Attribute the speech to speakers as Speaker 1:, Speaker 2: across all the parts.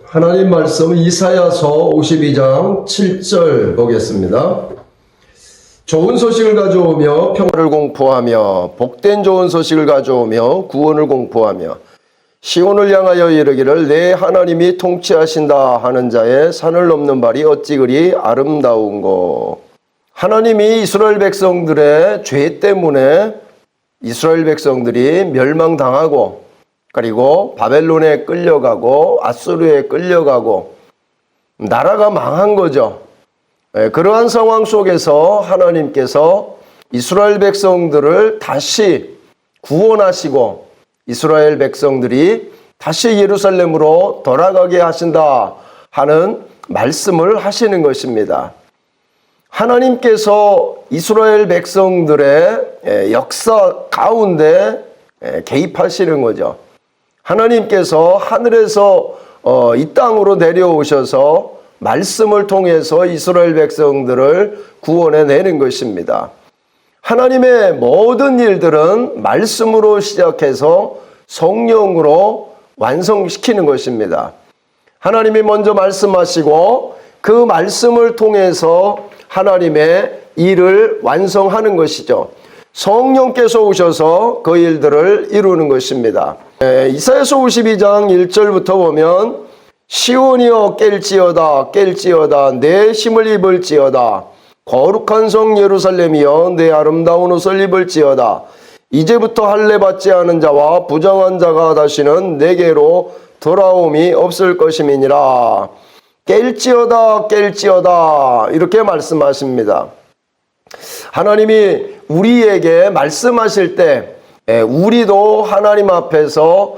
Speaker 1: 하나님 말씀 이사야서 52장 7절 보겠습니다. 좋은 소식을 가져오며 평화를 공포하며 복된 좋은 소식을 가져오며 구원을 공포하며 시온을 향하여 이르기를 내 하나님이 통치하신다 하는 자의 산을 넘는 발이 어찌 그리 아름다운고. 하나님이 이스라엘 백성들의 죄 때문에 이스라엘 백성들이 멸망당하고 그리고 바벨론에 끌려가고 아수르에 끌려가고 나라가 망한 거죠. 그러한 상황 속에서 하나님께서 이스라엘 백성들을 다시 구원하시고 이스라엘 백성들이 다시 예루살렘으로 돌아가게 하신다 하는 말씀을 하시는 것입니다. 하나님께서 이스라엘 백성들의 역사 가운데 개입하시는 거죠. 하나님께서 하늘에서 이 땅으로 내려오셔서 말씀을 통해서 이스라엘 백성들을 구원해내는 것입니다. 하나님의 모든 일들은 말씀으로 시작해서 성령으로 완성시키는 것입니다. 하나님이 먼저 말씀하시고 그 말씀을 통해서 하나님의 일을 완성하는 것이죠. 성령께서 오셔서 그 일들을 이루는 것입니다. 이사야서 52장 1절부터 보면 시온이여 깰지어다 깰지어다 내 힘을 입을지어다 거룩한 성 예루살렘이여 내 아름다운 옷을 입을지어다 이제부터 할례 받지 않은 자와 부정한 자가 다시는 내게로 돌아옴이 없을 것임이니라. 깰지어다 깰지어다 이렇게 말씀하십니다. 하나님이 우리에게 말씀하실 때 우리도 하나님 앞에서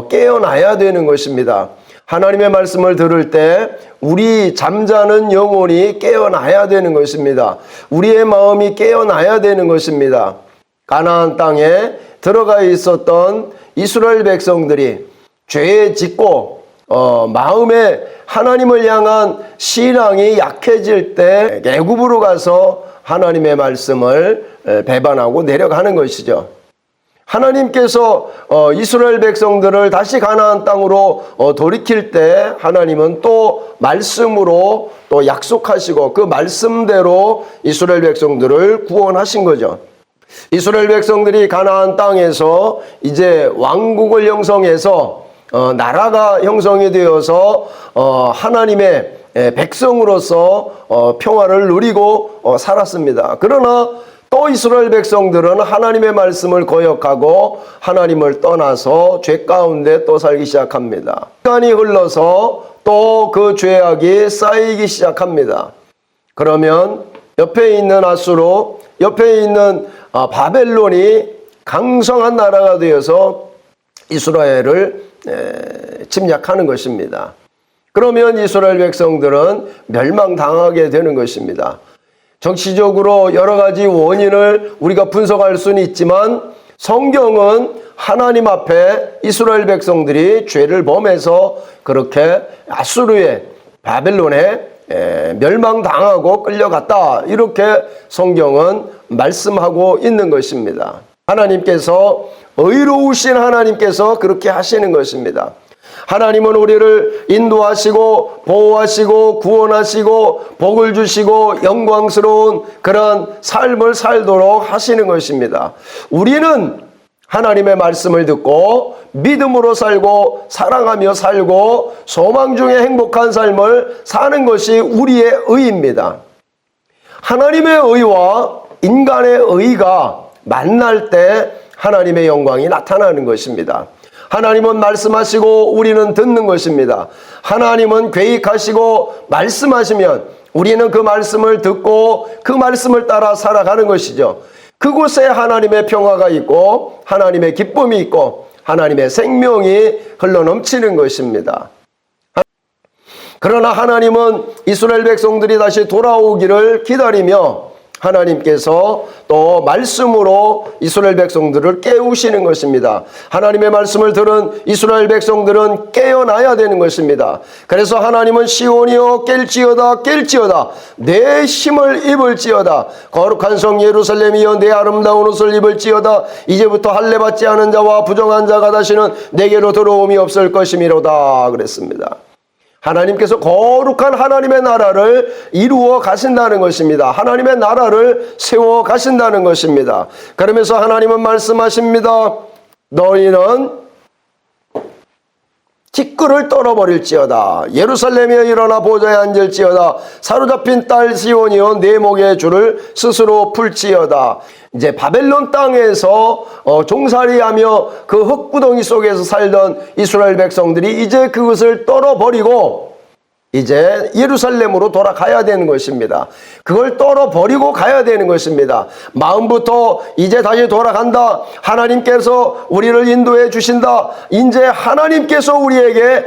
Speaker 1: 깨어나야 되는 것입니다. 하나님의 말씀을 들을 때 우리 잠자는 영혼이 깨어나야 되는 것입니다. 우리의 마음이 깨어나야 되는 것입니다. 가나안 땅에 들어가 있었던 이스라엘 백성들이 죄에 짓고 마음에 하나님을 향한 신앙이 약해질 때 애굽으로 가서 하나님의 말씀을 배반하고 내려가는 것이죠. 하나님께서 이스라엘 백성들을 다시 가나안 땅으로 돌이킬 때 하나님은 또 말씀으로 또 약속하시고 그 말씀대로 이스라엘 백성들을 구원하신 거죠. 이스라엘 백성들이 가나안 땅에서 이제 왕국을 형성해서 나라가 형성이 되어서 하나님의 백성으로서 평화를 누리고 살았습니다. 그러나 또 이스라엘 백성들은 하나님의 말씀을 거역하고 하나님을 떠나서 죄 가운데 또 살기 시작합니다. 시간이 흘러서 또 그 죄악이 쌓이기 시작합니다. 그러면 옆에 있는 아수르, 옆에 있는 바벨론이 강성한 나라가 되어서 이스라엘을 침략하는 것입니다. 그러면 이스라엘 백성들은 멸망당하게 되는 것입니다. 정치적으로 여러 가지 원인을 우리가 분석할 수는 있지만 성경은 하나님 앞에 이스라엘 백성들이 죄를 범해서 그렇게 아수르에 바벨론에 멸망당하고 끌려갔다 이렇게 성경은 말씀하고 있는 것입니다. 하나님께서 의로우신 하나님께서 그렇게 하시는 것입니다. 하나님은 우리를 인도하시고 보호하시고 구원하시고 복을 주시고 영광스러운 그런 삶을 살도록 하시는 것입니다. 우리는 하나님의 말씀을 듣고 믿음으로 살고 사랑하며 살고 소망 중에 행복한 삶을 사는 것이 우리의 의입니다. 하나님의 의와 인간의 의가 만날 때 하나님의 영광이 나타나는 것입니다. 하나님은 말씀하시고 우리는 듣는 것입니다. 하나님은 계획하시고 말씀하시면 우리는 그 말씀을 듣고 그 말씀을 따라 살아가는 것이죠. 그곳에 하나님의 평화가 있고 하나님의 기쁨이 있고 하나님의 생명이 흘러넘치는 것입니다. 그러나 하나님은 이스라엘 백성들이 다시 돌아오기를 기다리며 하나님께서 또 말씀으로 이스라엘 백성들을 깨우시는 것입니다. 하나님의 말씀을 들은 이스라엘 백성들은 깨어나야 되는 것입니다. 그래서 하나님은 시온이여 깰지어다 깰지어다 내 힘을 입을지어다 거룩한 성 예루살렘이여 내 아름다운 옷을 입을지어다 이제부터 할례 받지 않은 자와 부정한 자가 다시는 내게로 들어옴이 없을 것이미로다 그랬습니다. 하나님께서 거룩한 하나님의 나라를 이루어 가신다는 것입니다. 하나님의 나라를 세워 가신다는 것입니다. 그러면서 하나님은 말씀하십니다. 너희는 티끌을 떨어버릴지어다. 예루살렘에 일어나 보좌에 앉을지어다. 사로잡힌 딸 시온이여 내 목의 줄을 스스로 풀지어다. 이제 바벨론 땅에서 종살이하며 그 흙구덩이 속에서 살던 이스라엘 백성들이 이제 그것을 떨어버리고 이제 예루살렘으로 돌아가야 되는 것입니다. 그걸 떨어버리고 가야 되는 것입니다. 마음부터 이제 다시 돌아간다. 하나님께서 우리를 인도해 주신다. 이제 하나님께서 우리에게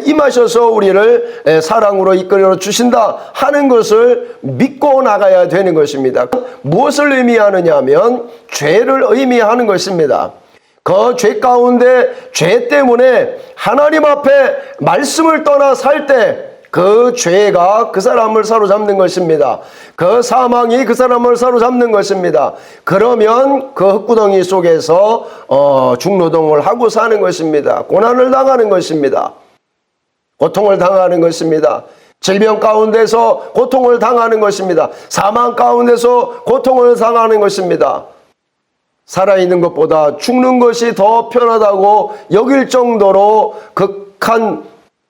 Speaker 1: 임하셔서 우리를 사랑으로 이끌어 주신다 하는 것을 믿고 나가야 되는 것입니다. 무엇을 의미하느냐 하면 죄를 의미하는 것입니다. 그 죄 가운데 죄 때문에 하나님 앞에 말씀을 떠나 살 때 그 죄가 그 사람을 사로잡는 것입니다. 그 사망이 그 사람을 사로잡는 것입니다. 그러면 그 흙구덩이 속에서 중노동을 하고 사는 것입니다. 고난을 당하는 것입니다. 고통을 당하는 것입니다. 질병 가운데서 고통을 당하는 것입니다. 사망 가운데서 고통을 당하는 것입니다. 살아있는 것보다 죽는 것이 더 편하다고 여길 정도로 극한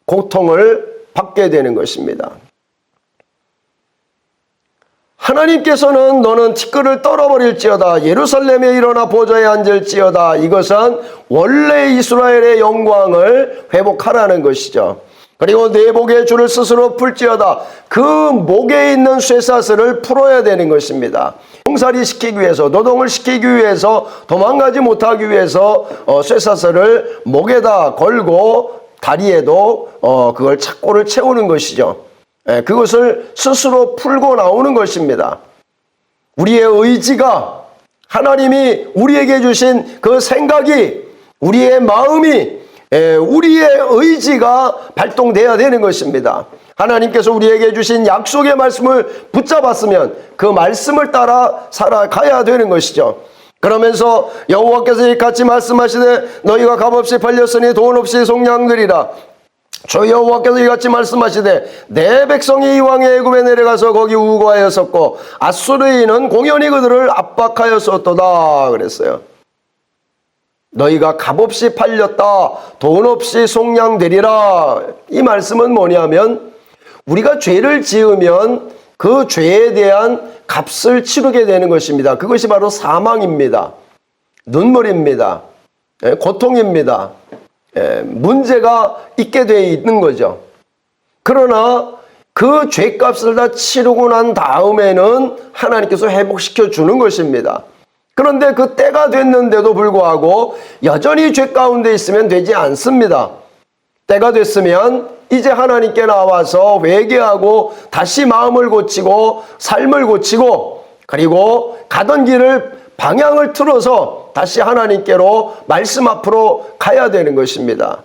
Speaker 1: 고통을 받게 되는 것입니다. 하나님께서는 너는 티끌을 떨어버릴지어다. 예루살렘에 일어나 보좌에 앉을지어다. 이것은 원래 이스라엘의 영광을 회복하라는 것이죠. 그리고 내 목의 줄을 스스로 풀지어다. 그 목에 있는 쇠사슬을 풀어야 되는 것입니다. 종살이 시키기 위해서, 노동을 시키기 위해서, 도망가지 못하기 위해서 쇠사슬을 목에다 걸고 다리에도 그걸 착고를 채우는 것이죠. 그것을 스스로 풀고 나오는 것입니다. 우리의 의지가, 하나님이 우리에게 주신 그 생각이, 우리의 마음이, 우리의 의지가 발동돼야 되는 것입니다. 하나님께서 우리에게 주신 약속의 말씀을 붙잡았으면 그 말씀을 따라 살아가야 되는 것이죠. 그러면서 여호와께서 이같이 말씀하시되 너희가 값없이 팔렸으니 돈 없이 속량들이라. 주 여호와께서 이같이 말씀하시되 내 백성이 이왕의 애굽에 내려가서 거기 우거하였었고 아수르인은 공연히 그들을 압박하였었도다 그랬어요. 너희가 값없이 팔렸다. 돈 없이 속량되리라. 이 말씀은 뭐냐면 우리가 죄를 지으면 그 죄에 대한 값을 치르게 되는 것입니다. 그것이 바로 사망입니다. 눈물입니다. 고통입니다. 문제가 있게 되어 있는 거죠. 그러나 그 죄값을 다 치르고 난 다음에는 하나님께서 회복시켜 주는 것입니다. 그런데 그 때가 됐는데도 불구하고 여전히 죄 가운데 있으면 되지 않습니다. 때가 됐으면 이제 하나님께 나와서 회개하고 다시 마음을 고치고 삶을 고치고 그리고 가던 길을 방향을 틀어서 다시 하나님께로 말씀 앞으로 가야 되는 것입니다.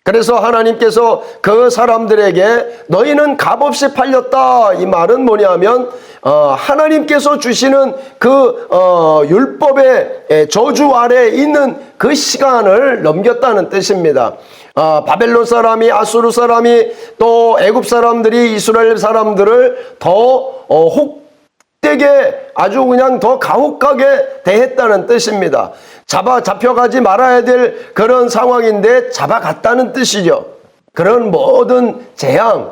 Speaker 1: 그래서 하나님께서 그 사람들에게 너희는 값없이 팔렸다. 이 말은 뭐냐면 하나님께서 주시는 그 율법의 저주 아래에 있는 그 시간을 넘겼다는 뜻입니다. 바벨론 사람이, 아수르 사람이, 또 애굽 사람들이 이스라엘 사람들을 더 혹되게 아주 그냥 더 가혹하게 대했다는 뜻입니다. 잡혀가지 말아야 될 그런 상황인데 잡아갔다는 뜻이죠. 그런 모든 재앙,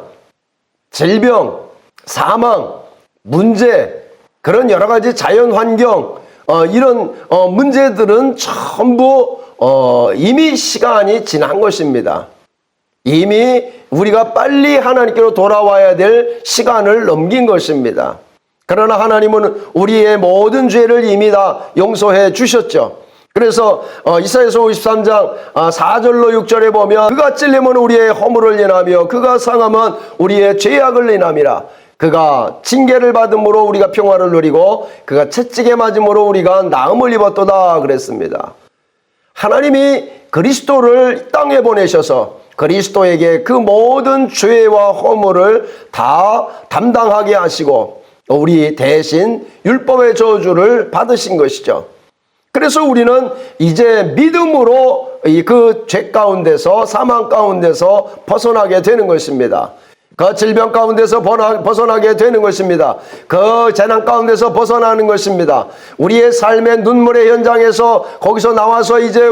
Speaker 1: 질병, 사망, 문제, 그런 여러 가지 자연 환경, 이런 문제들은 전부 이미 시간이 지난 것입니다. 이미 우리가 빨리 하나님께로 돌아와야 될 시간을 넘긴 것입니다. 그러나 하나님은 우리의 모든 죄를 이미 다 용서해 주셨죠. 그래서 이사야서 53장 4절로 6절에 보면 그가 찔림은 우리의 허물을 인하며 그가 상함은 우리의 죄악을 인함이라. 그가 징계를 받음으로 우리가 평화를 누리고 그가 채찍에 맞음으로 우리가 나음을 입었도다 그랬습니다. 하나님이 그리스도를 땅에 보내셔서 그리스도에게 그 모든 죄와 허물을 다 담당하게 하시고 우리 대신 율법의 저주를 받으신 것이죠. 그래서 우리는 이제 믿음으로 그 죄 가운데서, 사망 가운데서 벗어나게 되는 것입니다. 그 질병 가운데서 벗어나게 되는 것입니다. 그 재난 가운데서 벗어나는 것입니다. 우리의 삶의 눈물의 현장에서 거기서 나와서 이제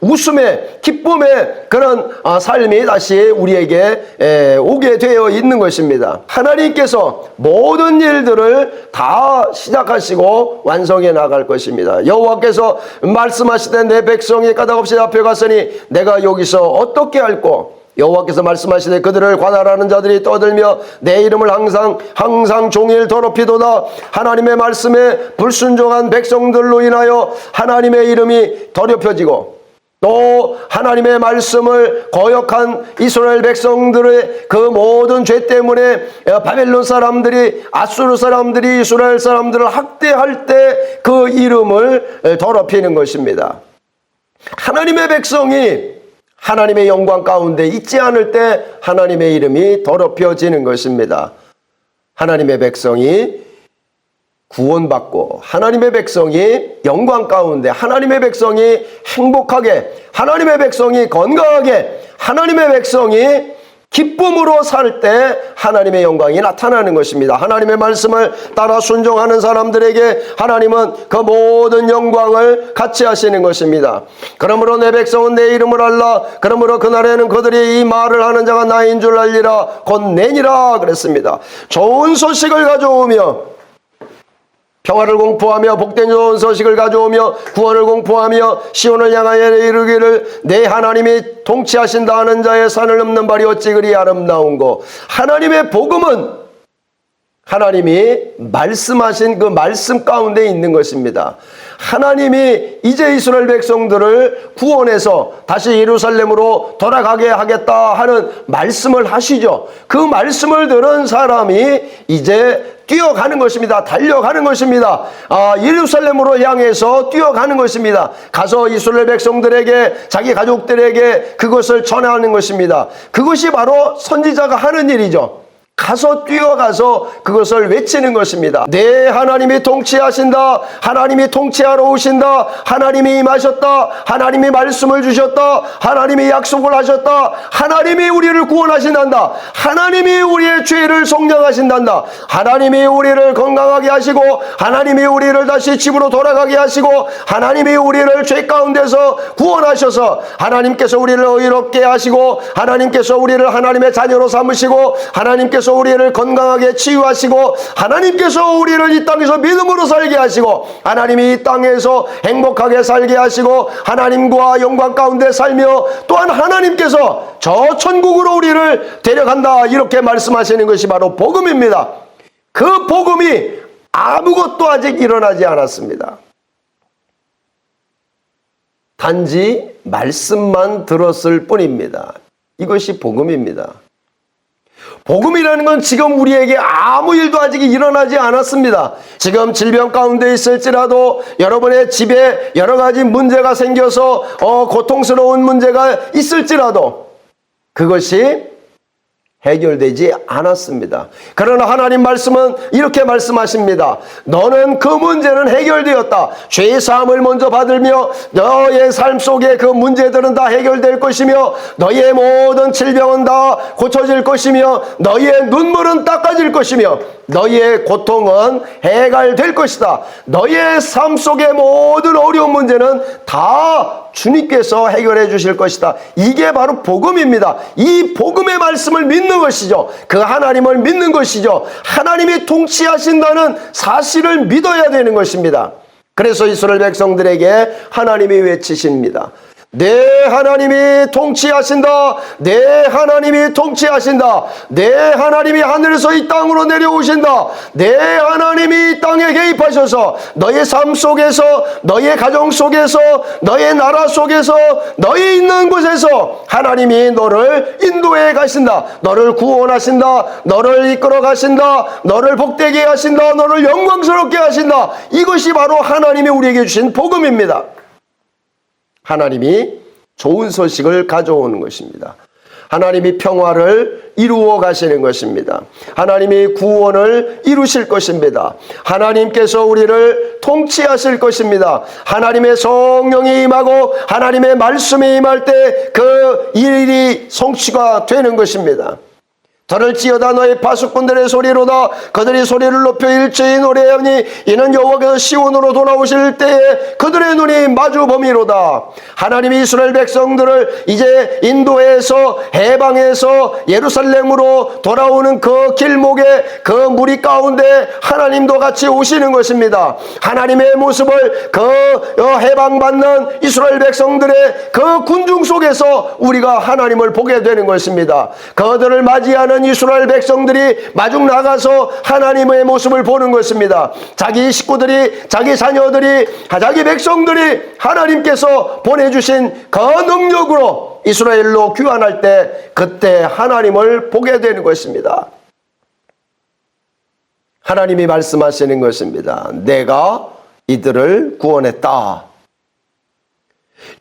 Speaker 1: 웃음의, 기쁨의 그런 삶이 다시 우리에게 오게 되어 있는 것입니다. 하나님께서 모든 일들을 다 시작하시고 완성해 나갈 것입니다. 여호와께서 말씀하시되 내 백성이 까닭없이 잡혀갔으니 내가 여기서 어떻게 할꼬? 여호와께서 말씀하시되 그들을 관할하는 자들이 떠들며 내 이름을 항상 종일 더럽히도다. 하나님의 말씀에 불순종한 백성들로 인하여 하나님의 이름이 더럽혀지고 또 하나님의 말씀을 거역한 이스라엘 백성들의 그 모든 죄 때문에 바벨론 사람들이, 아수르 사람들이 이스라엘 사람들을 학대할 때 그 이름을 더럽히는 것입니다. 하나님의 백성이 하나님의 영광 가운데 있지 않을 때 하나님의 이름이 더럽혀지는 것입니다. 하나님의 백성이 구원받고 하나님의 백성이 영광 가운데, 하나님의 백성이 행복하게, 하나님의 백성이 건강하게, 하나님의 백성이 기쁨으로 살 때 하나님의 영광이 나타나는 것입니다. 하나님의 말씀을 따라 순종하는 사람들에게 하나님은 그 모든 영광을 같이 하시는 것입니다. 그러므로 내 백성은 내 이름을 알라. 그러므로 그날에는 그들이 이 말을 하는 자가 나인 줄 알리라. 곧 내니라 그랬습니다. 좋은 소식을 가져오며 평화를 공포하며 복된 좋은 소식을 가져오며 구원을 공포하며 시온을 향하여 이르기를 내 하나님이 통치하신다 하는 자의 산을 넘는 발이 어찌 그리 아름다운고. 하나님의 복음은 하나님이 말씀하신 그 말씀 가운데 있는 것입니다. 하나님이 이제 이스라엘 백성들을 구원해서 다시 예루살렘으로 돌아가게 하겠다 하는 말씀을 하시죠. 그 말씀을 들은 사람이 이제 뛰어가는 것입니다. 달려가는 것입니다. 예루살렘으로 향해서 뛰어가는 것입니다. 가서 이스라엘 백성들에게, 자기 가족들에게 그것을 전하는 것입니다. 그것이 바로 선지자가 하는 일이죠. 가서 뛰어가서 그것을 외치는 것입니다. 내 하나님이 통치하신다. 하나님이 통치하러 오신다. 하나님이 임하셨다. 하나님이 말씀을 주셨다. 하나님이 약속을 하셨다. 하나님이 우리를 구원하신단다. 하나님이 우리의 죄를 속량하신단다. 하나님이 우리를 건강하게 하시고 하나님이 우리를 다시 집으로 돌아가게 하시고 하나님이 우리를 죄 가운데서 구원하셔서 하나님께서 우리를 의롭게 하시고 하나님께서 우리를 하나님의 자녀로 삼으시고 하나님께서 우리를 건강하게 치유하시고 하나님께서 우리를 이 땅에서 믿음으로 살게 하시고 하나님이 이 땅에서 행복하게 살게 하시고 하나님과 영광 가운데 살며 또한 하나님께서 저 천국으로 우리를 데려간다 이렇게 말씀하시는 것이 바로 복음입니다. 그 복음이 아무것도 아직 일어나지 않았습니다. 단지 말씀만 들었을 뿐입니다. 이것이 복음입니다. 복음이라는 건 지금 우리에게 아무 일도 아직 일어나지 않았습니다. 지금 질병 가운데 있을지라도 여러분의 집에 여러 가지 문제가 생겨서 고통스러운 문제가 있을지라도 그것이 해결되지 않았습니다. 그러나 하나님 말씀은 이렇게 말씀하십니다. 너는 그 문제는 해결되었다. 죄의 사함을 먼저 받으며 너의 삶 속에 그 문제들은 다 해결될 것이며 너의 모든 질병은 다 고쳐질 것이며 너의 눈물은 닦아질 것이며 너의 고통은 해결될 것이다. 너의 삶 속의 모든 어려운 문제는 다 주님께서 해결해 주실 것이다. 이게 바로 복음입니다. 이 복음의 말씀을 믿는 것이죠. 그 하나님을 믿는 것이죠. 하나님이 통치하신다는 사실을 믿어야 되는 것입니다. 그래서 이스라엘 백성들에게 하나님이 외치십니다. 내 하나님이 통치하신다. 내 하나님이 통치하신다. 내 하나님이 하늘에서 이 땅으로 내려오신다. 내 하나님이 이 땅에 개입하셔서 너의 삶 속에서, 너의 가정 속에서, 너의 나라 속에서, 너희 있는 곳에서 하나님이 너를 인도해 가신다. 너를 구원하신다. 너를 이끌어 가신다. 너를 복되게 하신다. 너를 영광스럽게 하신다. 이것이 바로 하나님이 우리에게 주신 복음입니다. 하나님이 좋은 소식을 가져오는 것입니다. 하나님이 평화를 이루어 가시는 것입니다. 하나님이 구원을 이루실 것입니다. 하나님께서 우리를 통치하실 것입니다. 하나님의 성령이 임하고 하나님의 말씀이 임할 때 그 일이 성취가 되는 것입니다. 들을지어다 너희 파수꾼들의 소리로다. 그들이 소리를 높여 일제히 노래하니 이는 여호와께서 시온으로 돌아오실 때에 그들의 눈이 마주 범이로다. 하나님이 이스라엘 백성들을 이제 인도에서 해방해서 예루살렘으로 돌아오는 그 길목에 그 무리 가운데 하나님도 같이 오시는 것입니다. 하나님의 모습을 그 해방받는 이스라엘 백성들의 그 군중 속에서 우리가 하나님을 보게 되는 것입니다. 그들을 맞이하는 이스라엘 백성들이 마중 나가서 하나님의 모습을 보는 것입니다. 자기 식구들이, 자기 자녀들이, 자기 백성들이 하나님께서 보내주신 그 능력으로 이스라엘로 귀환할 때 그때 하나님을 보게 되는 것입니다. 하나님이 말씀하시는 것입니다. 내가 이들을 구원했다.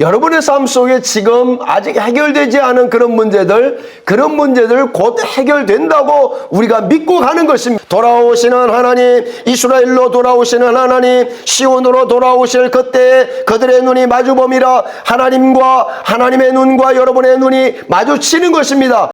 Speaker 1: 여러분의 삶 속에 지금 아직 해결되지 않은 그런 문제들 곧 해결된다고 우리가 믿고 가는 것입니다. 돌아오시는 하나님, 이스라엘로 돌아오시는 하나님, 시온으로 돌아오실 그때 그들의 눈이 마주범이라 하나님과 하나님의 눈과 여러분의 눈이 마주치는 것입니다.